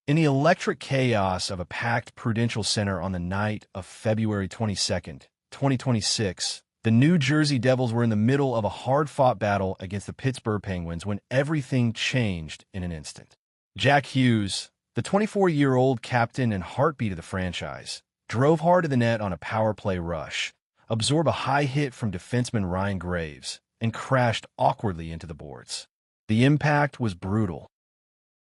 In the electric chaos of a packed Prudential Center on the night of February 22nd, 2026, the New Jersey Devils were in the middle of a hard-fought battle against the Pittsburgh Penguins when everything changed in an instant. Jack Hughes, the 24-year-old captain and heartbeat of the franchise, drove hard to the net on a power play rush, absorbed a high hit from defenseman Ryan Graves, and crashed awkwardly into the boards. The impact was brutal.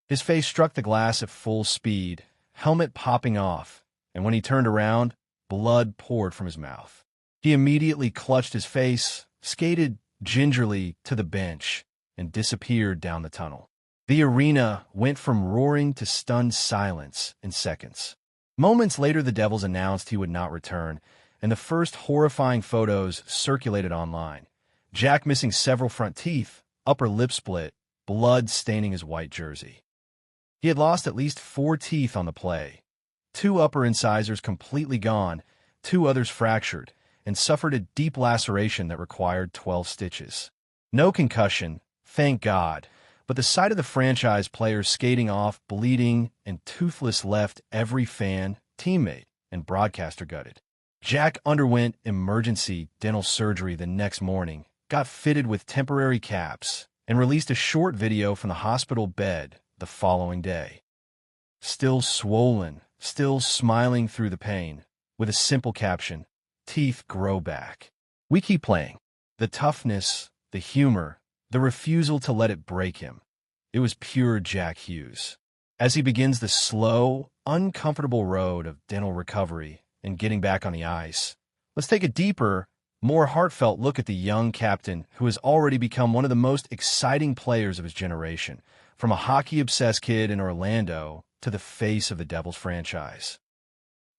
His face struck the glass at full speed, helmet popping off, and when he turned around, blood poured from his mouth. He immediately clutched his face, skated gingerly to the bench, and disappeared down the tunnel. The arena went from roaring to stunned silence in seconds. Moments later, the Devils announced he would not return, and the first horrifying photos circulated online. Jack missing several front teeth, upper lip split, blood staining his white jersey. He had lost at least 4 teeth on the play. 2 upper incisors completely gone, 2 others fractured, and suffered a deep laceration that required 12 stitches. No concussion, thank God, but the sight of the franchise players skating off, bleeding, and toothless left every fan, teammate, and broadcaster gutted. Jack underwent emergency dental surgery the next morning, got fitted with temporary caps, and released a short video from the hospital bed the following day. Still swollen, still smiling through the pain, with a simple caption, "Teeth grow back. We keep playing." The toughness, the humor, the refusal to let it break him. It was pure Jack Hughes. As he begins the slow, uncomfortable road of dental recovery and getting back on the ice, let's take a deeper, more heartfelt look at the young captain who has already become one of the most exciting players of his generation, from a hockey-obsessed kid in Orlando to the face of the Devils franchise.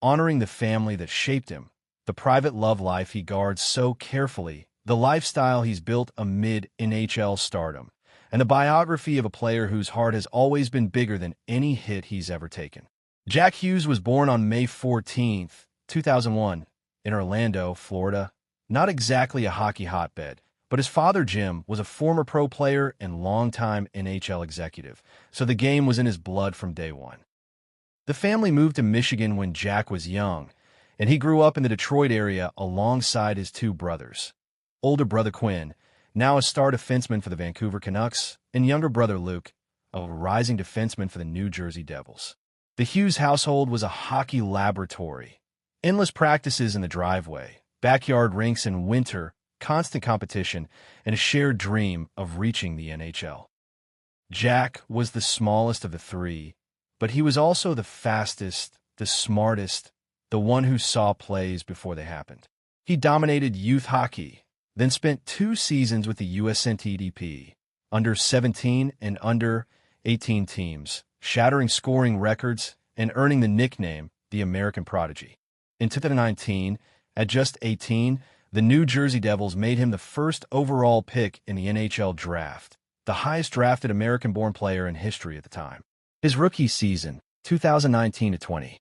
Honoring the family that shaped him, the private love life he guards so carefully, the lifestyle he's built amid NHL stardom, and the biography of a player whose heart has always been bigger than any hit he's ever taken. Jack Hughes was born on May 14, 2001, in Orlando, Florida. Not exactly a hockey hotbed, but his father, Jim, was a former pro player and longtime NHL executive, so the game was in his blood from day one. The family moved to Michigan when Jack was young, and he grew up in the Detroit area alongside his 2 brothers. Older brother Quinn, now a star defenseman for the Vancouver Canucks, and younger brother Luke, a rising defenseman for the New Jersey Devils. The Hughes household was a hockey laboratory. Endless practices in the driveway, backyard rinks in winter, constant competition, and a shared dream of reaching the NHL. Jack was the smallest of the 3, but he was also the fastest, the smartest, the one who saw plays before they happened. He dominated youth hockey, then spent 2 seasons with the US NTDP, under 17 and under 18 teams, shattering scoring records and earning the nickname the American Prodigy. In 2019, at just 18, the New Jersey Devils made him the first overall pick in the NHL draft, the highest drafted American-born player in history at the time. His rookie season, 2019-20,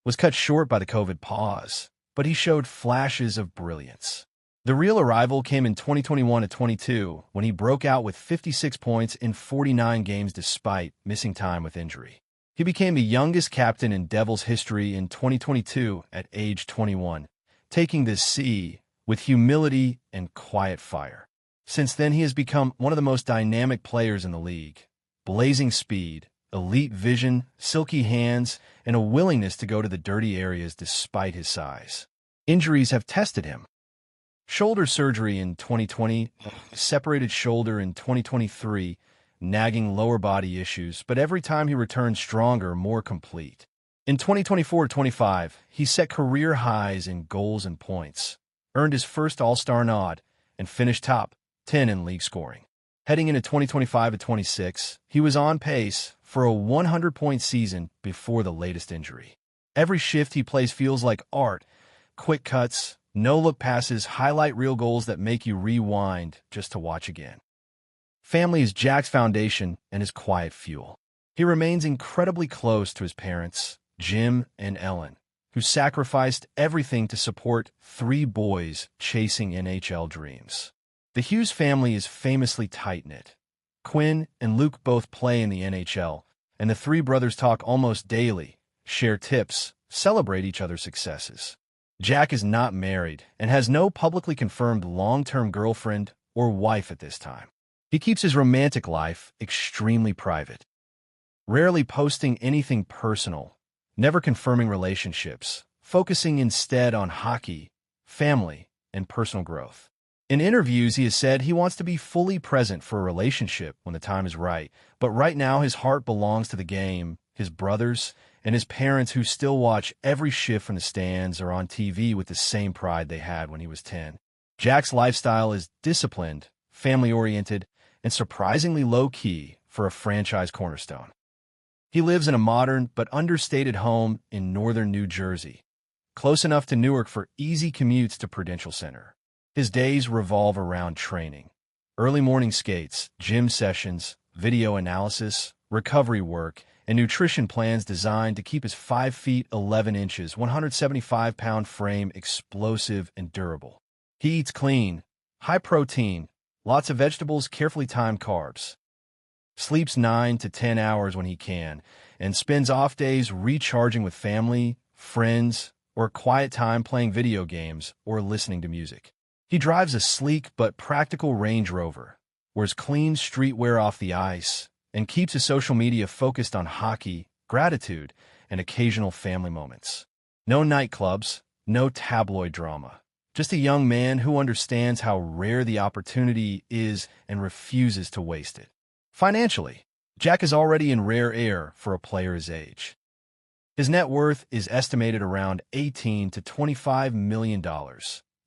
was cut short by the COVID pause, but he showed flashes of brilliance. The real arrival came in 2021-22 when he broke out with 56 points in 49 games despite missing time with injury. He became the youngest captain in Devils history in 2022 at age 21, taking the C with humility and quiet fire. Since then, he has become one of the most dynamic players in the league. Blazing speed, elite vision, silky hands, and a willingness to go to the dirty areas despite his size. Injuries have tested him. Shoulder surgery in 2020, separated shoulder in 2023, nagging lower body issues, but every time he returned stronger, more complete. In 2024-25, he set career highs in goals and points, earned his first All-Star nod, and finished top 10 in league scoring. Heading into 2025-26, he was on pace for a 100-point season before the latest injury. Every shift he plays feels like art, quick cuts, no-look passes, highlight reel goals that make you rewind just to watch again. Family is Jack's foundation and his quiet fuel. He remains incredibly close to his parents, Jim and Ellen, who sacrificed everything to support 3 boys chasing NHL dreams. The Hughes family is famously tight-knit. Quinn and Luke both play in the NHL, and the three brothers talk almost daily, share tips, celebrate each other's successes. Jack is not married and has no publicly confirmed long-term girlfriend or wife at this time. He keeps his romantic life extremely private, rarely posting anything personal, never confirming relationships, focusing instead on hockey, family, and personal growth. In interviews, he has said he wants to be fully present for a relationship when the time is right, but right now his heart belongs to the game, his brothers, and his parents who still watch every shift from the stands or on TV with the same pride they had when he was 10. Jack's lifestyle is disciplined, family-oriented, and surprisingly low-key for a franchise cornerstone. He lives in a modern but understated home in northern New Jersey, close enough to Newark for easy commutes to Prudential Center. His days revolve around training. Early morning skates, gym sessions, video analysis, recovery work, and nutrition plans designed to keep his 5 feet 11 inches, 175-pound frame explosive and durable. He eats clean, high protein, lots of vegetables, carefully timed carbs. Sleeps 9 to 10 hours when he can, and spends off days recharging with family, friends, or quiet time playing video games or listening to music. He drives a sleek but practical Range Rover, wears clean streetwear off the ice, and keeps his social media focused on hockey, gratitude, and occasional family moments. No nightclubs, no tabloid drama. Just a young man who understands how rare the opportunity is and refuses to waste it. Financially, Jack is already in rare air for a player his age. His net worth is estimated around $18 to $25 million,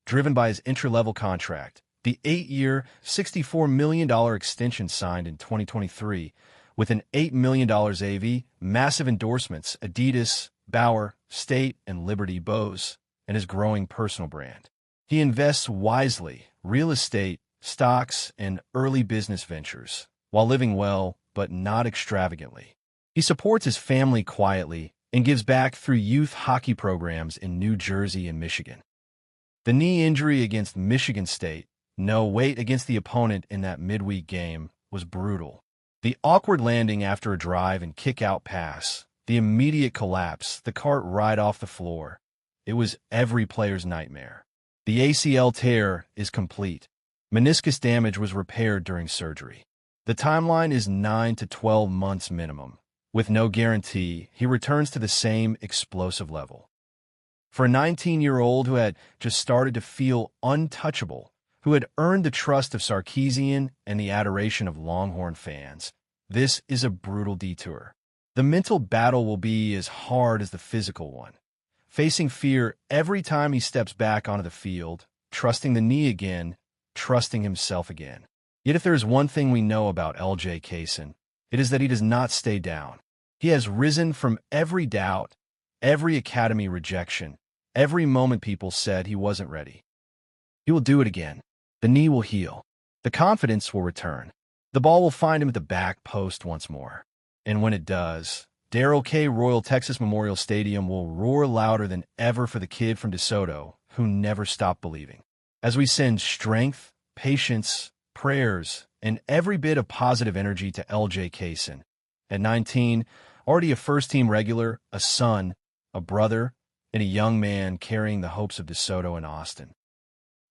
driven by his entry-level contract, the 8-year, $64 million extension signed in 2023, with an $8 million AV, massive endorsements, Adidas, Bauer, State, and Liberty Bose, and his growing personal brand. He invests wisely, real estate, stocks, and early business ventures, while living well, but not extravagantly. He supports his family quietly and gives back through youth hockey programs in New Jersey and Michigan. The knee injury against Michigan State, no weight against the opponent in that midweek game, was brutal. The awkward landing after a drive and kick-out pass, the immediate collapse, the cart right off the floor. It was every player's nightmare. The ACL tear is complete. Meniscus damage was repaired during surgery. The timeline is 9 to 12 months minimum. With no guarantee, he returns to the same explosive level. For a 19-year-old who had just started to feel untouchable, who had earned the trust of Sarkisian and the adoration of Longhorn fans, this is a brutal detour. The mental battle will be as hard as the physical one, facing fear every time he steps back onto the field, trusting the knee again, trusting himself again. Yet if there is one thing we know about LJ Kaysen, it is that he does not stay down. He has risen from every doubt, every academy rejection, every moment people said he wasn't ready. He will do it again. The knee will heal. The confidence will return. The ball will find him at the back post once more. And when it does, Darrell K. Royal Texas Memorial Stadium will roar louder than ever for the kid from DeSoto who never stopped believing. As we send strength, patience, prayers, and every bit of positive energy to LJ Kaysen. At 19, already a first-team regular, a son, a brother, and a young man carrying the hopes of DeSoto and Austin.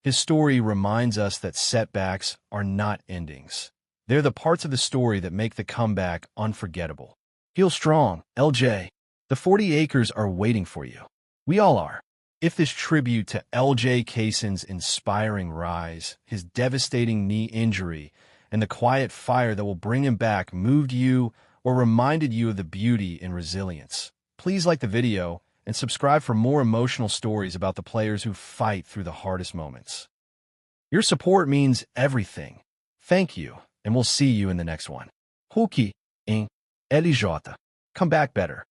His story reminds us that setbacks are not endings. They're the parts of the story that make the comeback unforgettable. Feel strong, LJ. The 40 acres are waiting for you. We all are. If this tribute to LJ Kaysen's inspiring rise, his devastating knee injury, and the quiet fire that will bring him back moved you or reminded you of the beauty and resilience, please like the video and subscribe for more emotional stories about the players who fight through the hardest moments. Your support means everything. Thank you, and we'll see you in the next one. Lowkey, Elijota. Come back better.